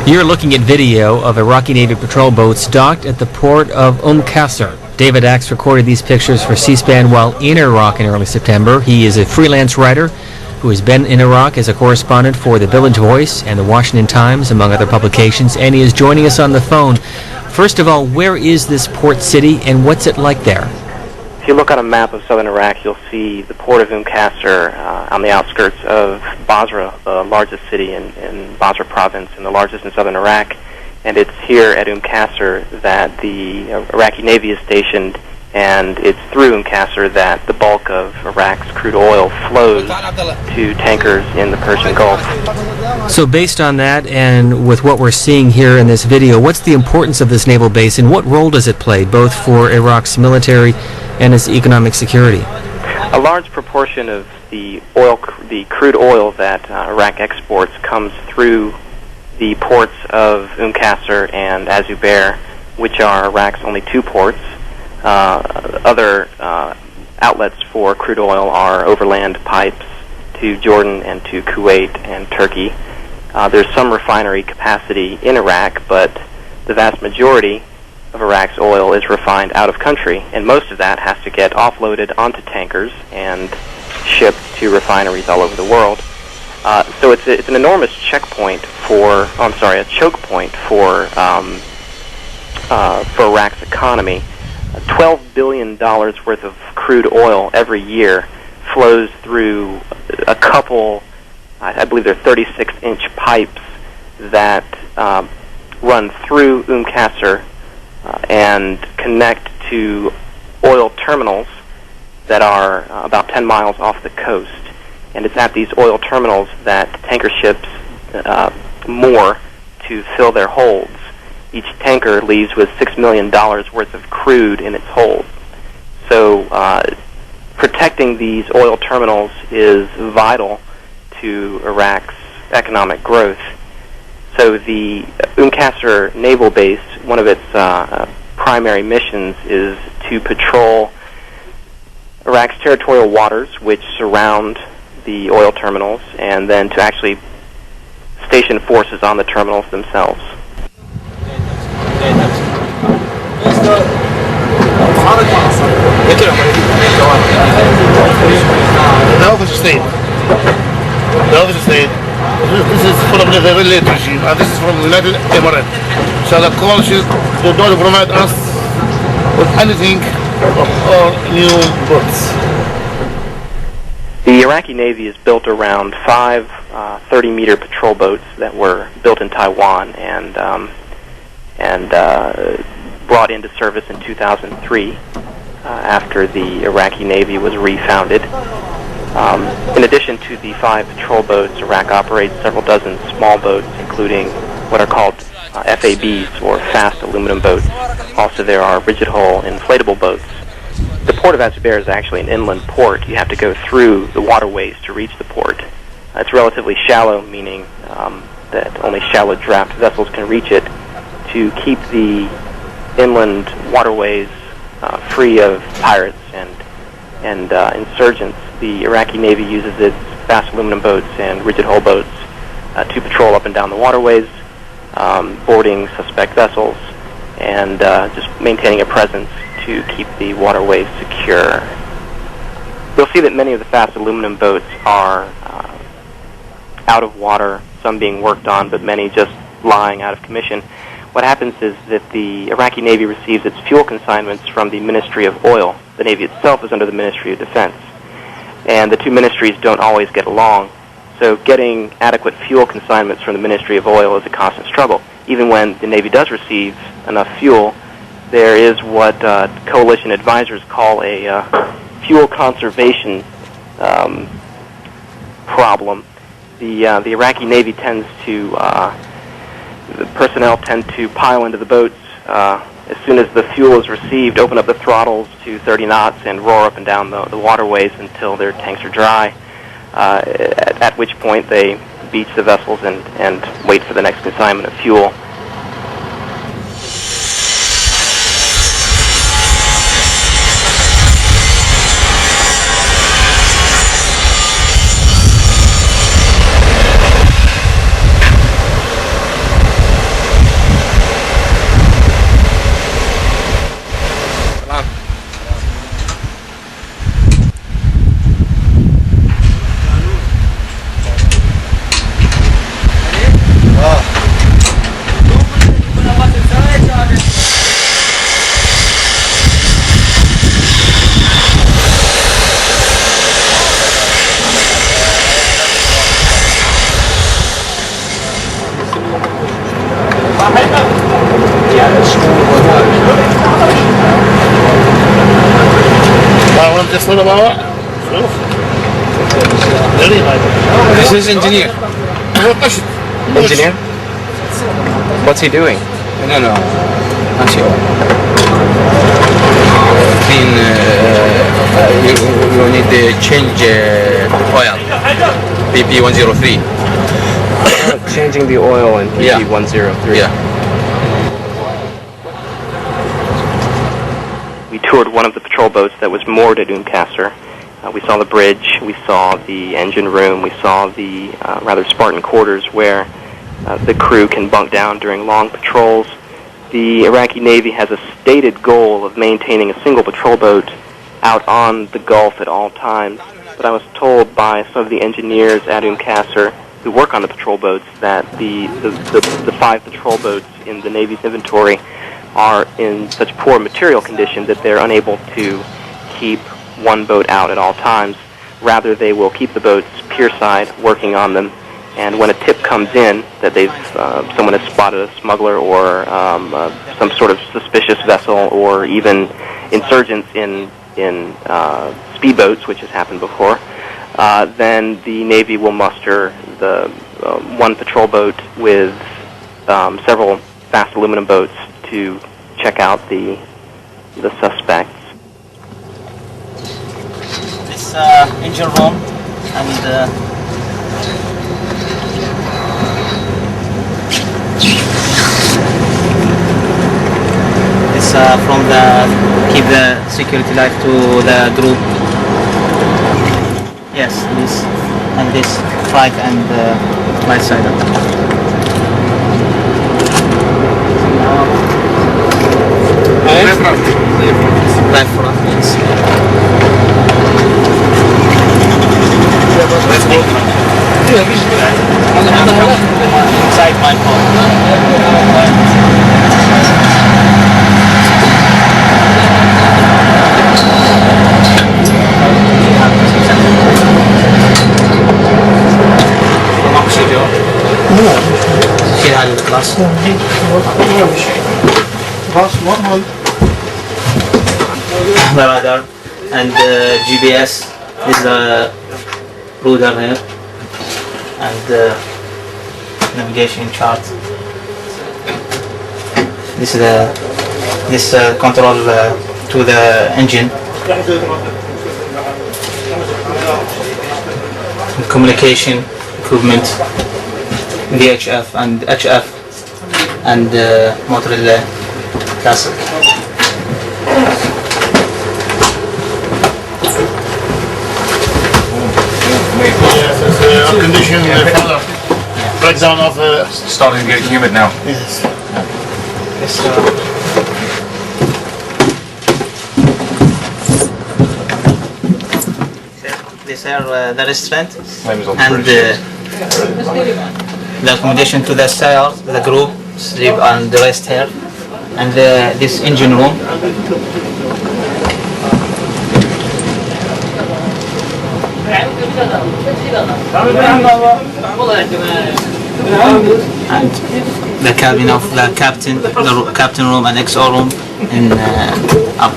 You're looking at video of Iraqi Navy patrol boats docked at the port of Qasr. David Axe recorded these pictures for C-SPAN while in Iraq in early September. He is a freelance writer who has been in Iraq as a correspondent for the Village Voice and the Washington Times, among other publications, and he is joining us on the phone. First of all, where is this port city and what's it like there? If you look on a map of southern Iraq, you'll see the port of Qasr on the outskirts of Basra, the largest city in Basra province and the largest in southern Iraq. And it's here at Qasr that the Iraqi Navy is stationed, and it's through Qasr that the bulk of Iraq's crude oil flows to tankers in the Persian Gulf. So based on that and with what we're seeing here in this video, what's the importance of this naval base and what role does it play both for Iraq's military and its economic security? A large proportion of the crude oil that Iraq exports comes through the ports of Qasr and Azubair, which are Iraq's only two ports. Other outlets for crude oil are overland pipes to Jordan and to Kuwait and Turkey. There's some refinery capacity in Iraq, but the vast majority of Iraq's oil is refined out of country, and most of that has to get offloaded onto tankers and shipped to refineries all over the world. So it's an enormous choke point for Iraq's economy. $12 billion worth of crude oil every year flows through a couple, I believe they're 36-inch pipes that run through Qasr and connect to oil terminals that are about 10 miles off the coast. And it's at these oil terminals that tanker ships moor to fill their holds. Each tanker leaves with $6 million worth of crude in its hold. So protecting these oil terminals is vital to Iraq's economic growth. So the Qasr naval base, one of its primary missions is to patrol Iraq's territorial waters, which surround the oil terminals, and then to actually station forces on the terminals themselves. The officer said, this is from the Naval regime, and this is from the United Emirates. So the conscious, they don't provide us with anything or new boats. The Iraqi Navy is built around 5 30-meter patrol boats that were built in Taiwan and brought into service in 2003 after the Iraqi Navy was refounded. In addition to the 5 patrol boats, Iraq operates several dozen small boats, including what are called FABs, or fast aluminum boats. Also, there are rigid-hull inflatable boats. The port of Azubair is actually an inland port. You have to go through the waterways to reach the port. It's relatively shallow, meaning that only shallow draft vessels can reach it. To keep the inland waterways free of pirates and insurgents, the Iraqi Navy uses its fast aluminum boats and rigid-hull boats to patrol up and down the waterways, boarding suspect vessels, and just maintaining a presence to keep the waterways secure. You'll see that many of the fast aluminum boats are out of water, some being worked on, but many just lying out of commission. What happens is that the Iraqi Navy receives its fuel consignments from the Ministry of Oil. The Navy itself is under the Ministry of Defense, and the two ministries don't always get along. So getting adequate fuel consignments from the Ministry of Oil is a constant struggle. Even when the Navy does receive enough fuel, there is what coalition advisors call a fuel conservation problem. The Iraqi Navy tends to, the personnel tend to pile into the boats as soon as the fuel is received, open up the throttles to 30 knots and roar up and down the waterways until their tanks are dry, at which point they beach the vessels and wait for the next consignment of fuel. يصل بابا شوف This is engineer. هو قشط Engineer? What's he doing? No, not sure. Clean, you need to change oil. PP 103. Changing the oil in Yeah. PP-103. Yeah. We toured one of the patrol boats that was moored at Umm Qasr. We saw the bridge, we saw the engine room, we saw the rather Spartan quarters where the crew can bunk down during long patrols. The Iraqi Navy has a stated goal of maintaining a single patrol boat out on the Gulf at all times, but I was told by some of the engineers at Umm Qasr who work on the patrol boats that the 5 patrol boats in the Navy's inventory are in such poor material condition that they're unable to keep one boat out at all times. Rather, they will keep the boats pierside working on them, and when a tip comes in that someone has spotted a smuggler or some sort of suspicious vessel or even insurgents in speedboats, which has happened before, then the Navy will muster the one patrol boat with several fast aluminum boats to check out the suspects. This engine room and this from the keep the security light to the group. Yes, this and this right and right side up. Left front, yes. Inside my phone. شيل هذا الكلاس. Radar and GPS. This is the router here and navigation chart. This is control to the engine. Communication equipment, VHF and HF and Motorola Classic. Air condition breakdown of Starting to get humid now. yes. Yes, these are the restaurant Flames on the and bridge. the accommodation to the sailors, the group sleep and the rest here, and this engine room. And the cabin of the captain room and XO room in up